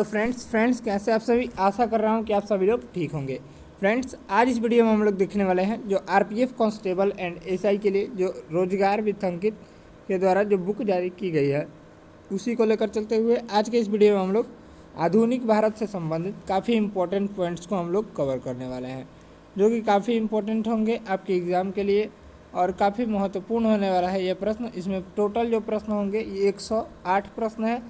तो फ्रेंड्स कैसे आप सभी। आशा कर रहा हूँ कि आप सभी लोग ठीक होंगे। फ्रेंड्स आज इस वीडियो में हम लोग देखने वाले हैं जो आरपीएफ कांस्टेबल एंड एसआई के लिए जो रोजगार विथ अंकित के द्वारा जो बुक जारी की गई है उसी को लेकर चलते हुए आज के इस वीडियो में हम लोग आधुनिक भारत से संबंधित काफ़ी इंपॉर्टेंट पॉइंट्स को हम लोग कवर करने वाले हैं, जो कि काफ़ी इंपॉर्टेंट होंगे आपके एग्ज़ाम के लिए और काफ़ी महत्वपूर्ण होने वाला है यह प्रश्न। इसमें टोटल जो प्रश्न होंगे ये 108 प्रश्न है।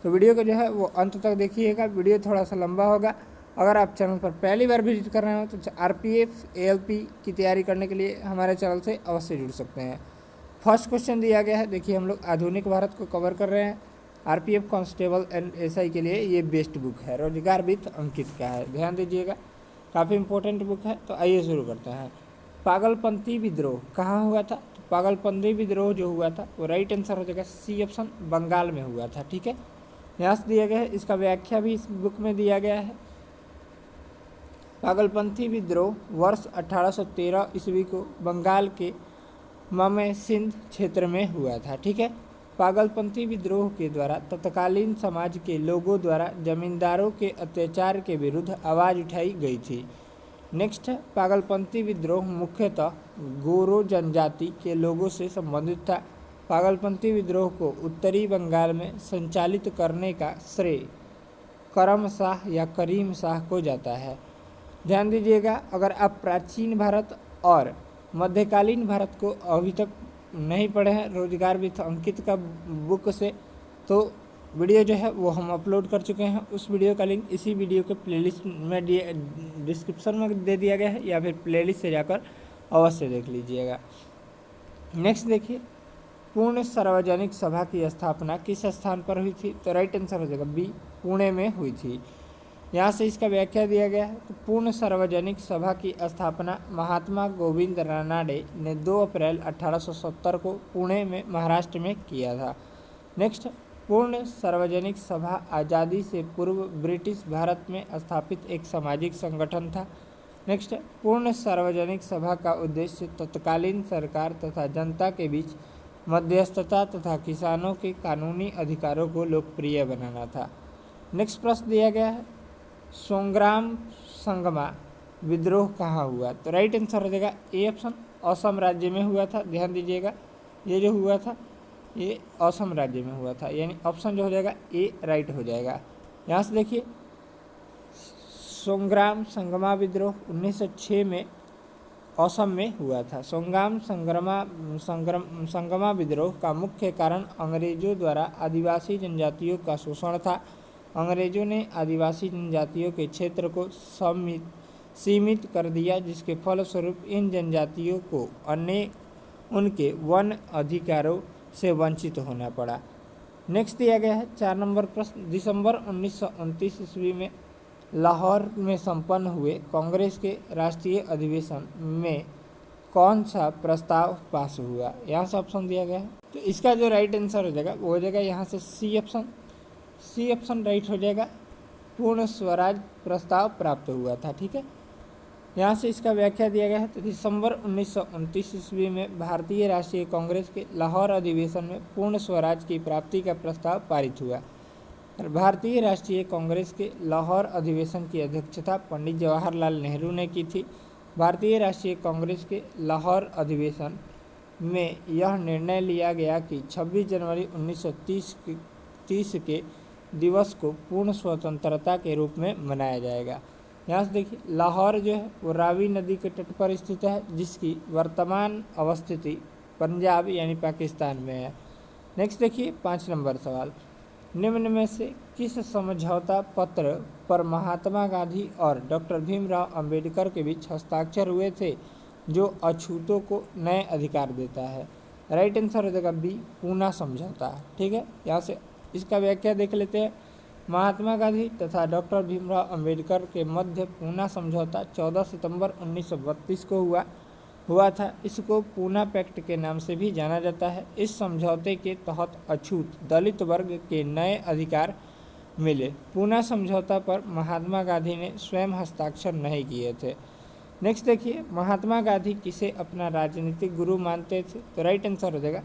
तो वीडियो को जो है वो अंत तक देखिएगा, वीडियो थोड़ा सा लंबा होगा। अगर आप चैनल पर पहली बार विजिट कर रहे हो तो आरपीएफ एएलपी की तैयारी करने के लिए हमारे चैनल से अवश्य जुड़ सकते हैं। फर्स्ट क्वेश्चन दिया गया है, देखिए हम लोग आधुनिक भारत को कवर कर रहे हैं। आरपीएफ कांस्टेबल एंड एसआई के लिए ये बेस्ट बुक है, रोजगार विथ अंकित का है, ध्यान दीजिएगा, काफ़ी इंपॉर्टेंट बुक है। तो आइए शुरू करते हैं। पागलपंथी विद्रोह कहाँ हुआ था? तो पागलपंथी विद्रोह जो हुआ था वो राइट आंसर हो जाएगा सी ऑप्शन, बंगाल में हुआ था। ठीक है, यहाँ से दिया गया है, इसका व्याख्या भी इस बुक में दिया गया है। पागलपंथी विद्रोह वर्ष 1813 ईस्वी को बंगाल के ममे सिंध क्षेत्र में हुआ था। ठीक है, पागलपंथी विद्रोह के द्वारा तत्कालीन समाज के लोगों द्वारा जमींदारों के अत्याचार के विरुद्ध आवाज़ उठाई गई थी। नेक्स्ट है, पागलपंथी विद्रोह मुख्यतः गोरो जनजाति के लोगों से संबंधित था। पागलपंथी विद्रोह को उत्तरी बंगाल में संचालित करने का श्रेय करम शाह या करीम शाह को जाता है। ध्यान दीजिएगा, अगर आप प्राचीन भारत और मध्यकालीन भारत को अभी तक नहीं पढ़े हैं रोजगार विथ अंकित का बुक से, तो वीडियो जो है वो हम अपलोड कर चुके हैं। उस वीडियो का लिंक इसी वीडियो के प्लेलिस्ट में डिस्क्रिप्शन में दे दिया गया है, या फिर प्लेलिस्ट से जाकर अवश्य देख लीजिएगा। नेक्स्ट देखिए, पूर्ण सार्वजनिक सभा की स्थापना किस स्थान पर हुई थी? तो राइट आंसर हो जाएगा बी, पुणे में हुई थी। यहाँ से इसका व्याख्या दिया गया है। तो पूर्ण सार्वजनिक सभा की स्थापना महात्मा गोविंद रानाडे ने 2 अप्रैल 1870 को पुणे में महाराष्ट्र में किया था। नेक्स्ट, पूर्ण सार्वजनिक सभा आज़ादी से पूर्व ब्रिटिश भारत में स्थापित एक सामाजिक संगठन था। नेक्स्ट, पूर्ण सार्वजनिक सभा का उद्देश्य तत्कालीन सरकार तथा जनता के बीच मध्यस्थता तथा किसानों के कानूनी अधिकारों को लोकप्रिय बनाना था। नेक्स्ट प्रश्न दिया गया है, सोंग्राम संगमा विद्रोह कहाँ हुआ? तो राइट आंसर हो जाएगा ए ऑप्शन, असम राज्य में हुआ था। ध्यान दीजिएगा, ये जो हुआ था ये असम राज्य में हुआ था, यानी ऑप्शन जो हो जाएगा ए राइट हो जाएगा। यहाँ से देखिए, सोंग्राम संगमा विद्रोह 1906 में असम में हुआ था। सोंग्राम संगमा विद्रोह का मुख्य कारण अंग्रेजों द्वारा आदिवासी जनजातियों का शोषण था। अंग्रेजों ने आदिवासी जनजातियों के क्षेत्र को सीमित कर दिया, जिसके फलस्वरूप इन जनजातियों को उनके वन अधिकारों से वंचित होना पड़ा। नेक्स्ट दिया गया है 4 नंबर प्रश्न, दिसंबर 1929 ईस्वी में लाहौर में संपन्न हुए कांग्रेस के राष्ट्रीय अधिवेशन में कौन सा प्रस्ताव पास हुआ? यहाँ से ऑप्शन दिया गया है, तो इसका जो राइट आंसर हो जाएगा वो हो जाएगा यहाँ से C option. C option right हो जाएगा, पूर्ण स्वराज प्रस्ताव प्राप्त हुआ था। ठीक है, यहाँ से इसका व्याख्या दिया गया है। तो दिसंबर 1929 ईस्वी में भारतीय राष्ट्रीय कांग्रेस के लाहौर अधिवेशन में पूर्ण स्वराज की प्राप्ति का प्रस्ताव पारित हुआ। भारतीय राष्ट्रीय कांग्रेस के लाहौर अधिवेशन की अध्यक्षता पंडित जवाहरलाल नेहरू ने की थी। भारतीय राष्ट्रीय कांग्रेस के लाहौर अधिवेशन में यह निर्णय लिया गया कि 26 जनवरी 1930 के दिवस को पूर्ण स्वतंत्रता के रूप में मनाया जाएगा। यहाँ से देखिए, लाहौर जो है वो रावी नदी के तट पर स्थित है, जिसकी वर्तमान अवस्थिति पंजाब यानी पाकिस्तान में है। नेक्स्ट देखिए 5 नंबर सवाल, निम्न में से किस समझौता पत्र पर महात्मा गांधी और डॉक्टर भीमराव अंबेडकर के बीच हस्ताक्षर हुए थे जो अछूतों को नए अधिकार देता है? राइट आंसर हो जाएगा बी, पूना समझौता। ठीक है, यहाँ से इसका व्याख्या देख लेते हैं। महात्मा गांधी तथा डॉक्टर भीमराव अंबेडकर के मध्य पूना समझौता 14 सितंबर 1932 को हुआ था। इसको पूना पैक्ट के नाम से भी जाना जाता है। इस समझौते के तहत अछूत दलित वर्ग के नए अधिकार मिले। पूना समझौता पर महात्मा गांधी ने स्वयं हस्ताक्षर नहीं किए थे। नेक्स्ट देखिए, महात्मा गांधी किसे अपना राजनीतिक गुरु मानते थे? तो राइट आंसर हो जाएगा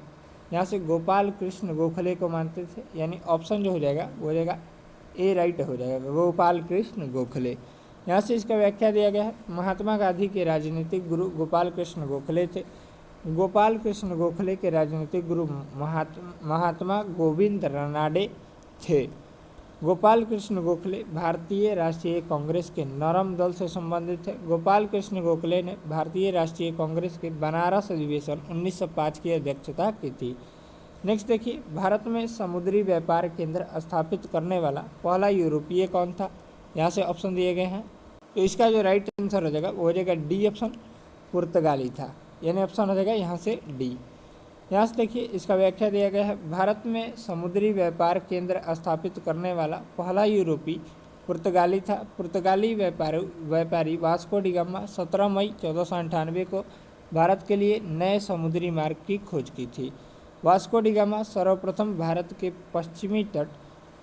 यहाँ से गोपाल कृष्ण गोखले को मानते थे, यानी ऑप्शन जो हो जाएगा वो हो जाएगा ए राइट हो जाएगा, गोपाल कृष्ण गोखले। यहाँ से इसका व्याख्या दिया गया है। महात्मा गांधी के राजनीतिक गुरु गोपाल कृष्ण गोखले थे। गोपाल कृष्ण गोखले के राजनीतिक गुरु महात्मा गोविंद रानडे थे। गोपाल कृष्ण गोखले भारतीय राष्ट्रीय कांग्रेस के नरम दल से संबंधित थे। गोपाल कृष्ण गोखले ने भारतीय राष्ट्रीय कांग्रेस के बनारस अधिवेशन 1905 की अध्यक्षता की थी। नेक्स्ट देखिए, भारत में समुद्री व्यापार केंद्र स्थापित करने वाला पहला यूरोपीय कौन था? यहाँ से ऑप्शन दिए गए हैं, तो इसका जो राइट आंसर हो जाएगा वो हो जाएगा डी ऑप्शन, पुर्तगाली था, यानी ऑप्शन हो जाएगा यहाँ से डी। यहाँ से देखिए इसका व्याख्या दिया गया है। भारत में समुद्री व्यापार केंद्र स्थापित करने वाला पहला यूरोपी पुर्तगाली था। पुर्तगाली व्यापारी वास्को डी गामा 17 मई 1498 को भारत के लिए नए समुद्री मार्ग की खोज की थी। वास्को डी गामा सर्वप्रथम भारत के पश्चिमी तट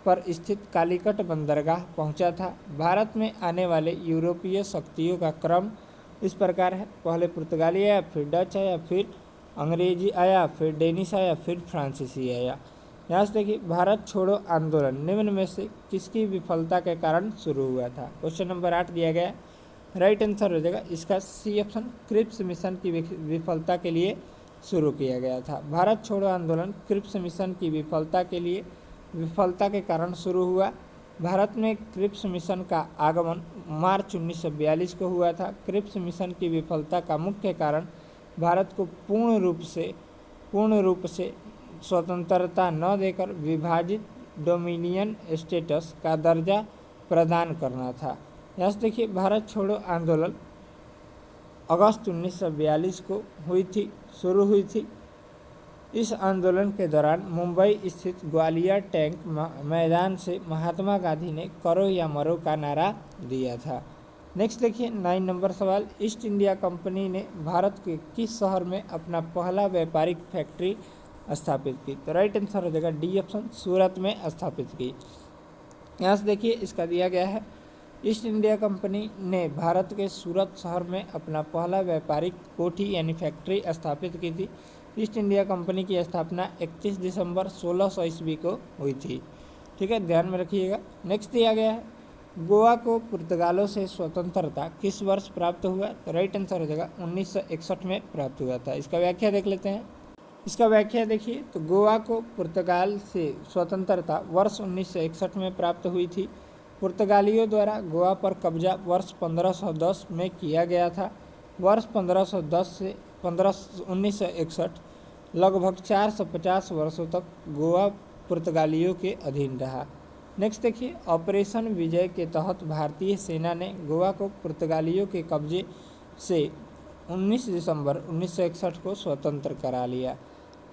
पर स्थित कालीकट बंदरगाह पहुंचा था। भारत में आने वाले यूरोपीय शक्तियों का क्रम इस प्रकार है, पहले पुर्तगाली आया, फिर डच आया, फिर अंग्रेजी आया, फिर डेनिश आया, फिर फ्रांसीसी आया। यहाँ से देखिए, भारत छोड़ो आंदोलन निम्न में से किसकी विफलता के कारण शुरू हुआ था? क्वेश्चन नंबर 8 दिया गया। राइट आंसर हो जाएगा इसका सी ऑप्शन, क्रिप्स मिशन की विफलता के लिए शुरू किया गया था। भारत छोड़ो आंदोलन क्रिप्स मिशन की विफलता के कारण शुरू हुआ। भारत में क्रिप्स मिशन का आगमन मार्च 1942 को हुआ था। क्रिप्स मिशन की विफलता का मुख्य कारण भारत को पूर्ण रूप से स्वतंत्रता न देकर विभाजित डोमिनियन स्टेटस का दर्जा प्रदान करना था। यहाँ से देखिए, भारत छोड़ो आंदोलन अगस्त 1942 को शुरू हुई थी। इस आंदोलन के दौरान मुंबई स्थित ग्वालियर टैंक मैदान से महात्मा गांधी ने करो या मरो का नारा दिया था। नेक्स्ट देखिए 9 नंबर सवाल, ईस्ट इंडिया कंपनी ने भारत के किस शहर में अपना पहला व्यापारिक फैक्ट्री स्थापित की? तो राइट आंसर हो जाएगा डी ऑप्शन, सूरत में स्थापित की। यहाँ से देखिए इसका दिया गया है, ईस्ट इंडिया कंपनी ने भारत के सूरत शहर में अपना पहला व्यापारिक कोठी यानी फैक्ट्री स्थापित की थी। ईस्ट इंडिया कंपनी की स्थापना 31 दिसंबर 1600 ईस्वी को हुई थी। ठीक है, ध्यान में रखिएगा। नेक्स्ट दिया गया है, गोवा को पुर्तगालों से स्वतंत्रता किस वर्ष प्राप्त हुआ? तो राइट आंसर हो जाएगा 1961 में प्राप्त हुआ था। इसका व्याख्या देख लेते हैं। इसका व्याख्या देखिए, तो गोवा को पुर्तगाल से स्वतंत्रता वर्ष 1961 में प्राप्त हुई थी। पुर्तगालियों द्वारा गोवा पर कब्जा वर्ष 1510 में किया गया था। वर्ष 1510 से 1961 लगभग 450 वर्षों तक गोवा पुर्तगालियों के अधीन रहा। नेक्स्ट देखिए, ऑपरेशन विजय के तहत भारतीय सेना ने गोवा को पुर्तगालियों के कब्जे से 19 दिसंबर 1961 को स्वतंत्र करा लिया।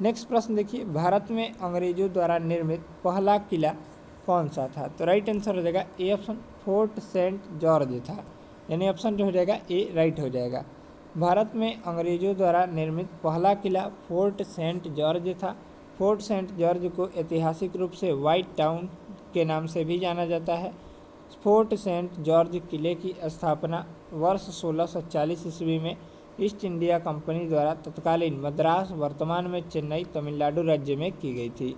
नेक्स्ट प्रश्न देखिए, भारत में अंग्रेजों द्वारा निर्मित पहला किला कौन सा था? तो राइट आंसर हो जाएगा A option, Fort Saint George था, यानी ऑप्शन जो हो जाएगा ए राइट हो जाएगा। भारत में अंग्रेजों द्वारा निर्मित पहला किला फोर्ट सेंट जॉर्ज था। फोर्ट सेंट जॉर्ज को ऐतिहासिक रूप से व्हाइट टाउन के नाम से भी जाना जाता है। फोर्ट सेंट जॉर्ज किले की स्थापना वर्ष 1640 ईस्वी में ईस्ट इंडिया कंपनी द्वारा तत्कालीन मद्रास, वर्तमान में चेन्नई, तमिलनाडु राज्य में की गई थी।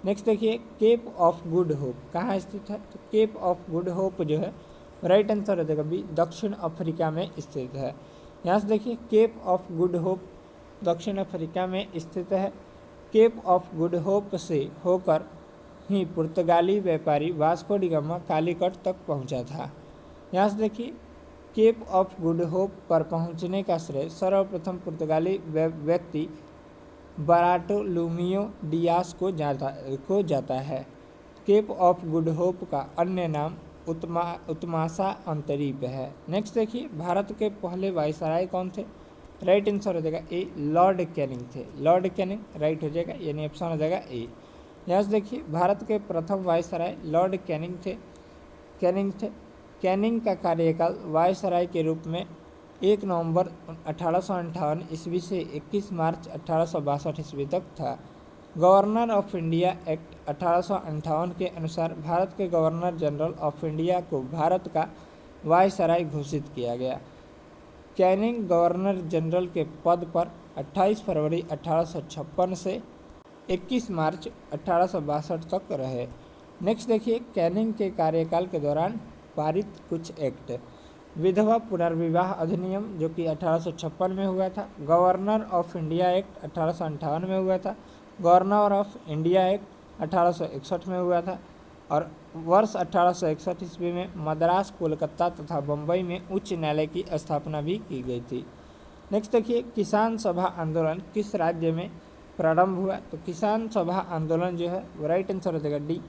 नेक्स्ट देखिए, केप ऑफ गुड होप कहाँ स्थित है? तो केप ऑफ गुड होप जो है राइट आंसर हो जाएगा बी, दक्षिण अफ्रीका में स्थित है। यहाँ से देखिए, केप ऑफ गुड होप दक्षिण अफ्रीका में स्थित है। केप ऑफ गुड होप से होकर ही पुर्तगाली व्यापारी वास्को डी गामा कालीकट तक पहुंचा था। यहाँ से देखिए, केप ऑफ गुड होप पर पहुंचने का श्रेय सर्वप्रथम पुर्तगाली व्यक्ति बार्टोलोमियो डियास को जाता है। केप ऑफ गुड होप का अन्य नाम उत्मासा अंतरीप है। नेक्स्ट देखिए, भारत के पहले वायसराय कौन थे? राइट आंसर हो जाएगा ए, लॉर्ड कैनिंग थे। लॉर्ड कैनिंग राइट हो जाएगा, यानी ऑप्शन हो जाएगा ए। यहाँ से देखिए, भारत के प्रथम वायसराय लॉर्ड कैनिंग थे। कैनिंग का कार्यकाल वायसराय के रूप में 1 नवंबर 1858 ईस्वी से 21 मार्च 1862 ईस्वी तक था। गवर्नर ऑफ इंडिया एक्ट 1858 के अनुसार भारत के गवर्नर जनरल ऑफ इंडिया को भारत का वायसराय घोषित किया गया। कैनिंग गवर्नर जनरल के पद पर 28 फरवरी 1856 से 21 मार्च 1862 तक रहे। नेक्स्ट देखिए, कैनिंग के कार्यकाल के दौरान पारित कुछ एक्ट। विधवा पुनर्विवाह अधिनियम जो कि 1856 में हुआ था। गवर्नर ऑफ इंडिया एक्ट 1858 में हुआ था। गवर्नर ऑफ इंडिया एक्ट 1861 में हुआ था। और वर्ष 1861 ईस्वी में मद्रास, कोलकाता तथा बम्बई में उच्च न्यायालय की स्थापना भी की गई थी। नेक्स्ट देखिए, किसान सभा आंदोलन किस राज्य में प्रारंभ हुआ? तो किसान सभा आंदोलन जो है वो राइट आंसर हो जाएगा डी,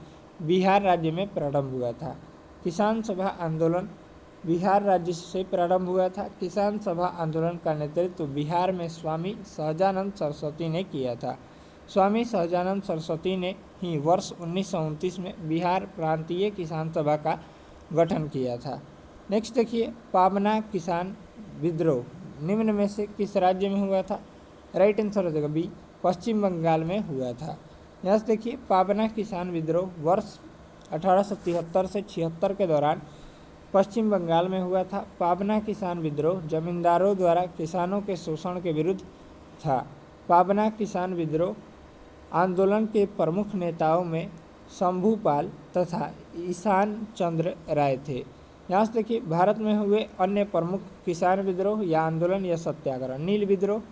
बिहार राज्य में प्रारंभ हुआ था। किसान सभा आंदोलन बिहार राज्य से प्रारंभ हुआ था। किसान सभा आंदोलन का नेतृत्व बिहार में स्वामी सहजानंद सरस्वती ने किया था। स्वामी सहजानंद सरस्वती ने ही वर्ष 1929 में बिहार प्रांतीय किसान सभा का गठन किया था। नेक्स्ट देखिए, पाबना किसान विद्रोह निम्न में से किस राज्य में हुआ था? राइट आंसर हो जाएगा बी, पश्चिम बंगाल में हुआ था। यहाँ से देखिए, पाबना किसान विद्रोह वर्ष 1873 से 76 के दौरान पश्चिम बंगाल में हुआ था। पाबना किसान विद्रोह जमींदारों द्वारा किसानों के शोषण के विरुद्ध था। पाबना किसान विद्रोह आंदोलन के प्रमुख नेताओं में शंभूपाल तथा ईशान चंद्र राय थे। यहाँ से देखिए, भारत में हुए अन्य प्रमुख किसान विद्रोह या आंदोलन या सत्याग्रह। नील विद्रोह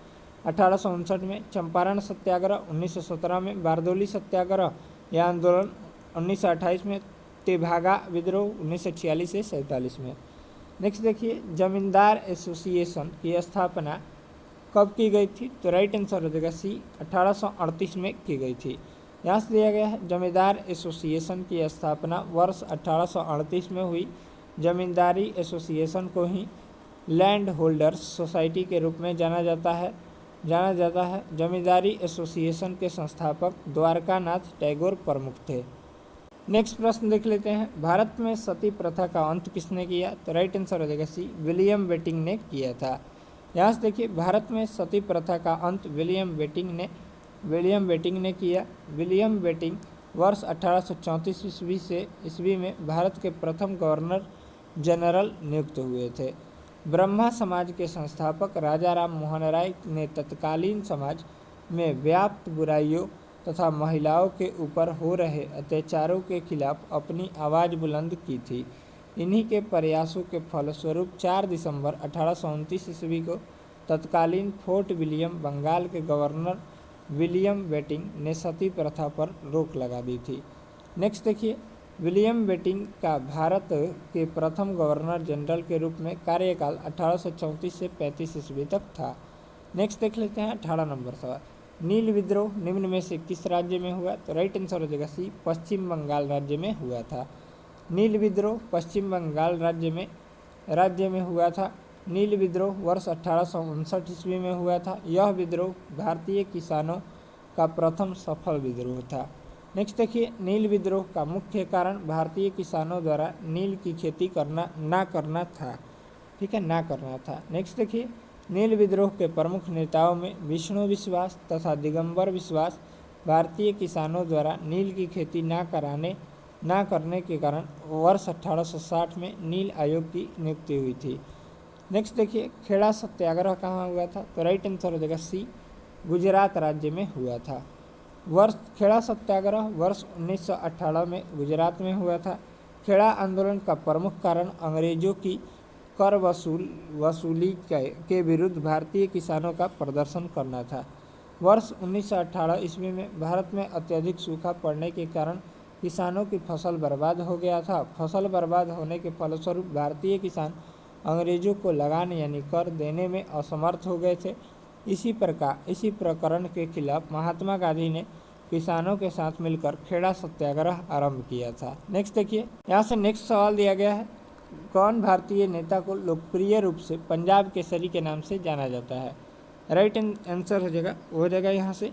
1859 में, चंपारण सत्याग्रह 1917 में, बारदोली सत्याग्रह या आंदोलन 1928 में, तेभागा विद्रोह 1946 से 47 में। नेक्स्ट देखिए, जमींदार एसोसिएशन की स्थापना कब की गई थी? तो राइट आंसर हो जाएगा सी, 1838 में की गई थी। यहाँ से दिया गया है, जमींदार एसोसिएशन की स्थापना वर्ष 1838 में हुई। जमींदारी एसोसिएशन को ही लैंड होल्डर्स सोसाइटी के रूप में जाना जाता है। जमींदारी एसोसिएशन के संस्थापक द्वारकानाथ टैगोर प्रमुख थे। नेक्स्ट प्रश्न देख लेते हैं, भारत में सती प्रथा का अंत किसने किया? तो राइट आंसर हो जाएगा सी, विलियम बेटिंग ने किया था। यहाँ से देखिए, भारत में सती प्रथा का अंत विलियम बेटिंग ने किया। विलियम बेटिंग वर्ष 1834 ईस्वी में भारत के प्रथम गवर्नर जनरल नियुक्त हुए थे। ब्रह्मा समाज के संस्थापक राजा राम मोहन राय ने तत्कालीन समाज में व्याप्त बुराइयों तथा महिलाओं के ऊपर हो रहे अत्याचारों के खिलाफ अपनी आवाज़ बुलंद की थी। इन्हीं के प्रयासों के फलस्वरूप 4 दिसंबर 1829 ईस्वी को तत्कालीन फोर्ट विलियम बंगाल के गवर्नर विलियम बेटिंग ने सती प्रथा पर रोक लगा दी थी। नेक्स्ट देखिए, विलियम बेटिंग का भारत के प्रथम गवर्नर जनरल के रूप में कार्यकाल 1834 से 35 ईस्वी तक था। नेक्स्ट देख लेते हैं 18 नंबर सवाल, नील विद्रोह निम्न में से किस राज्य में हुआ? तो राइट आंसर हो जाएगा सी, पश्चिम बंगाल राज्य में हुआ था। नील विद्रोह पश्चिम बंगाल राज्य में हुआ था। नील विद्रोह वर्ष 1859 ईस्वी में हुआ था। यह विद्रोह भारतीय किसानों का प्रथम सफल विद्रोह था। नेक्स्ट देखिए, नील विद्रोह का मुख्य कारण भारतीय किसानों द्वारा नील की खेती ना करना था। ठीक है, ना करना था। नेक्स्ट देखिए, नील विद्रोह के प्रमुख नेताओं में विष्णु विश्वास तथा दिगंबर विश्वास भारतीय किसानों द्वारा नील की खेती ना करने के कारण वर्ष 1860 में नील आयोग की नियुक्ति हुई थी। नेक्स्ट देखिए, खेड़ा सत्याग्रह कहाँ हुआ था? तो राइट आंसर हो जाएगा सी, गुजरात राज्य में हुआ था। खेड़ा सत्याग्रह वर्ष 1918 में गुजरात में हुआ था। खेड़ा आंदोलन का प्रमुख कारण अंग्रेजों की कर वसूली के विरुद्ध भारतीय किसानों का प्रदर्शन करना था। वर्ष 1918 ईस्वी में भारत में अत्यधिक सूखा पड़ने के कारण किसानों की फसल बर्बाद हो गया था। फसल बर्बाद होने के फलस्वरूप भारतीय किसान अंग्रेजों को लगान यानी कर देने में असमर्थ हो गए थे। इसी प्रकरण के खिलाफ महात्मा गांधी ने किसानों के साथ मिलकर खेड़ा सत्याग्रह आरंभ किया था। नेक्स्ट देखिए, यहाँ से नेक्स्ट सवाल दिया गया है, कौन भारतीय नेता को लोकप्रिय रूप से पंजाब केसरी के नाम से जाना जाता है? राइट आंसर हो जाएगा यहाँ से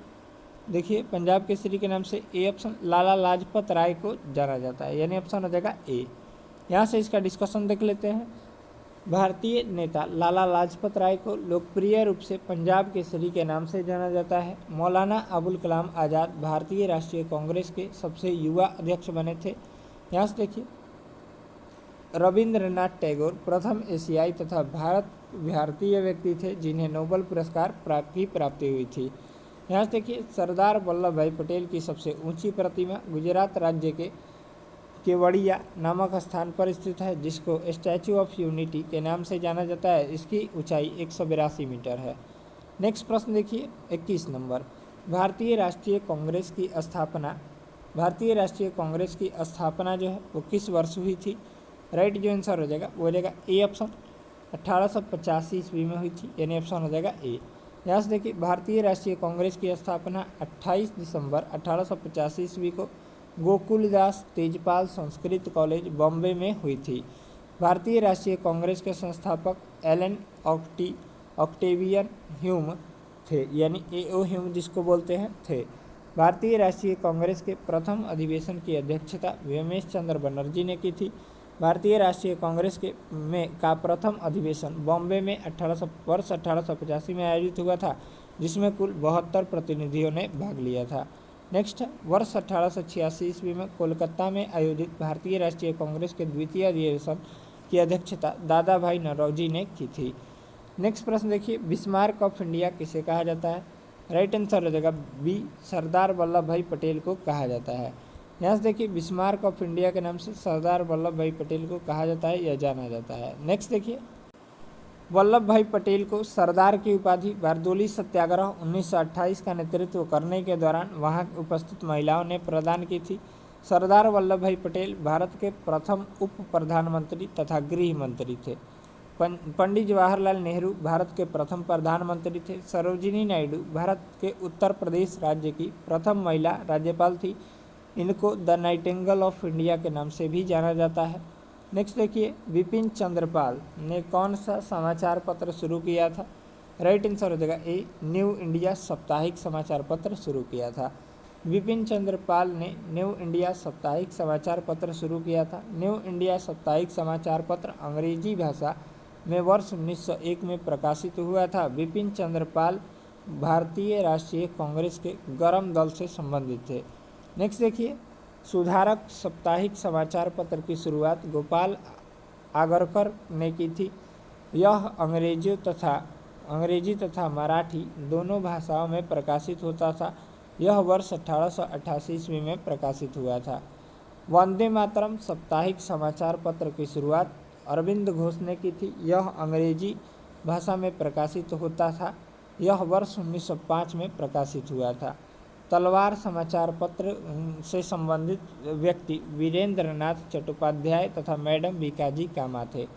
देखिए, पंजाब केसरी के नाम से ए ऑप्शन लाला लाजपत राय को जाना जाता है, यानी ऑप्शन हो जाएगा ए। यहाँ से इसका डिस्कशन देख लेते हैं। भारतीय नेता लाला लाजपत राय को लोकप्रिय रूप से पंजाब केसरी के नाम से जाना जाता है। मौलाना अबुल कलाम आज़ाद भारतीय राष्ट्रीय कांग्रेस के सबसे युवा अध्यक्ष बने थे। यहाँ से देखिए, रविंद्रनाथ टैगोर प्रथम एशियाई तथा भारतीय व्यक्ति थे जिन्हें नोबेल पुरस्कार की प्राप्ति हुई थी। यहाँ से देखिए, सरदार वल्लभ भाई पटेल की सबसे ऊंची प्रतिमा गुजरात राज्य के केवड़िया नामक स्थान पर स्थित है, जिसको स्टैचू ऑफ यूनिटी के नाम से जाना जाता है। इसकी ऊंचाई 182 मीटर है। नेक्स्ट प्रश्न देखिए 21 नंबर। भारतीय राष्ट्रीय कांग्रेस की स्थापना जो है वो किस वर्ष हुई थी? राइट जो आंसर हो जाएगा वो हो जाएगा ए ऑप्शन, 1885 ईस्वी में हुई थी, यानी ऑप्शन हो जाएगा ए। यहाँ से देखिए भारतीय राष्ट्रीय कांग्रेस की स्थापना 28 दिसंबर 1885 ईस्वी को गोकुलदास तेजपाल संस्कृत कॉलेज बॉम्बे में हुई थी। भारतीय राष्ट्रीय कांग्रेस के संस्थापक एलन ऑक्टेवियन ह्यूम थे, यानी ए.ओ. ह्यूम जिसको बोलते हैं थे। भारतीय राष्ट्रीय कांग्रेस के प्रथम अधिवेशन की अध्यक्षता व्योमेश चंद्र बनर्जी ने की थी। भारतीय राष्ट्रीय कांग्रेस का प्रथम अधिवेशन बॉम्बे में 1885 में आयोजित हुआ था, जिसमें कुल 72 प्रतिनिधियों ने भाग लिया था। नेक्स्ट वर्ष 1886 ईस्वी में कोलकाता में आयोजित भारतीय राष्ट्रीय कांग्रेस के द्वितीय अधिवेशन की अध्यक्षता दादा भाई नौरोजी ने की थी। नेक्स्ट प्रश्न देखिए बिस्मार्क ऑफ इंडिया किसे कहा जाता है? राइट आंसर हो जाएगा बी, सरदार वल्लभ भाई पटेल को कहा जाता है। यहाँ से देखिए बिस्मार्क ऑफ इंडिया के नाम से सरदार वल्लभ भाई पटेल को कहा जाता है या जाना जाता है। नेक्स्ट देखिए वल्लभ भाई पटेल को सरदार की उपाधि बारदोली सत्याग्रह 1928 का नेतृत्व करने के दौरान वहां उपस्थित महिलाओं ने प्रदान की थी। सरदार वल्लभ भाई पटेल भारत के प्रथम उप प्रधानमंत्री तथा गृह मंत्री थे। पंडित जवाहरलाल नेहरू भारत के प्रथम प्रधानमंत्री थे। सरोजिनी नायडू भारत के उत्तर प्रदेश राज्य की प्रथम महिला राज्यपाल थी। इनको द नाइटिंगेल ऑफ इंडिया के नाम से भी जाना जाता है। नेक्स्ट देखिए बिपिन चंद्रपाल ने कौन सा समाचार पत्र शुरू किया था? राइट आंसर हो जाएगा ए, न्यू इंडिया साप्ताहिक समाचार पत्र शुरू किया था। बिपिन चंद्रपाल ने न्यू इंडिया साप्ताहिक समाचार पत्र शुरू किया था। न्यू इंडिया साप्ताहिक समाचार पत्र अंग्रेजी भाषा में वर्ष 1901 में प्रकाशित हुआ था। बिपिन चंद्रपाल भारतीय राष्ट्रीय कांग्रेस के गरम दल से संबंधित थे। नेक्स्ट देखिए सुधारक साप्ताहिक समाचार पत्र की शुरुआत गोपाल आगरकर ने की थी। यह अंग्रेजी तथा मराठी दोनों भाषाओं में प्रकाशित होता था। यह वर्ष 1888 ईस्वी में प्रकाशित हुआ था। वंदे मातरम साप्ताहिक समाचार पत्र की शुरुआत अरविंद घोष ने की थी। यह अंग्रेजी भाषा में प्रकाशित होता था। यह वर्ष 1905 में प्रकाशित हुआ था। तलवार समाचार पत्र से संबंधित व्यक्ति वीरेंद्र नाथ चट्टोपाध्याय तथा मैडम बीकाजी कामा थे।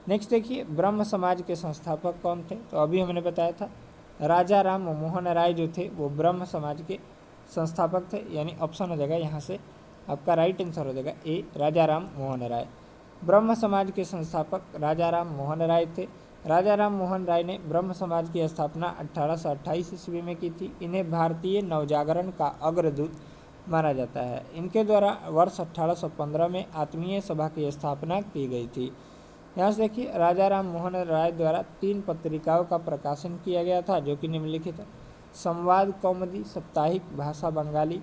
नेक्स्ट देखिए ब्रह्म समाज के संस्थापक कौन थे? तो अभी हमने बताया था राजा राम मोहन राय जो थे वो ब्रह्म समाज के संस्थापक थे, यानी ऑप्शन हो जाएगा यहाँ से आपका राइट आंसर हो जाएगा ए, राजा राम मोहन राय। ब्रह्म समाज के संस्थापक राजा राम मोहन राय थे। राजा राम मोहन राय ने ब्रह्म समाज की स्थापना 1828 ईस्वी में की थी। इन्हें भारतीय नवजागरण का अग्रदूत माना जाता है। इनके द्वारा वर्ष 1815 में आत्मीय सभा की स्थापना की गई थी। यहाँ से देखिए राजा राम मोहन राय द्वारा 3 पत्रिकाओं का प्रकाशन किया गया था, जो कि निम्नलिखित है। संवाद कौमुदी साप्ताहिक भाषा बंगाली,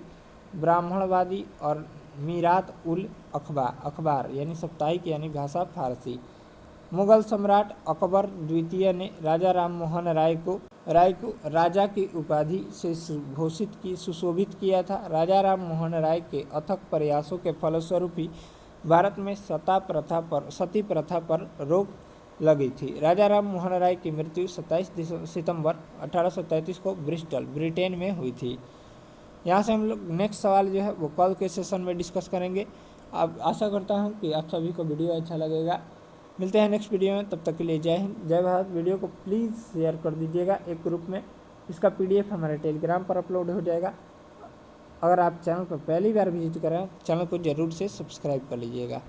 ब्राह्मणवादी और मीरात उल अखबार यानी साप्ताहिक यानी भाषा फारसी। मुगल सम्राट अकबर द्वितीय ने राजा राम मोहन राय को राजा की उपाधि से सुशोभित किया था। राजा राम मोहन राय के अथक प्रयासों के फलस्वरूप ही भारत में सती प्रथा पर रोक लगी थी। राजा राम मोहन राय की मृत्यु 27 सितंबर 1833 को ब्रिस्टल ब्रिटेन में हुई थी। यहाँ से हम लोग नेक्स्ट सवाल जो है वो कल के सेशन में डिस्कस करेंगे। अब आशा करता हूँ कि आप सभी को वीडियो अच्छा लगेगा। मिलते हैं नेक्स्ट वीडियो में, तब तक के लिए जय हिंद जय भारत। वीडियो को प्लीज़ शेयर कर दीजिएगा एक ग्रुप में। इसका PDF हमारे टेलीग्राम पर अपलोड हो जाएगा। अगर आप चैनल पर पहली बार विजिट करें चैनल को ज़रूर से सब्सक्राइब कर लीजिएगा।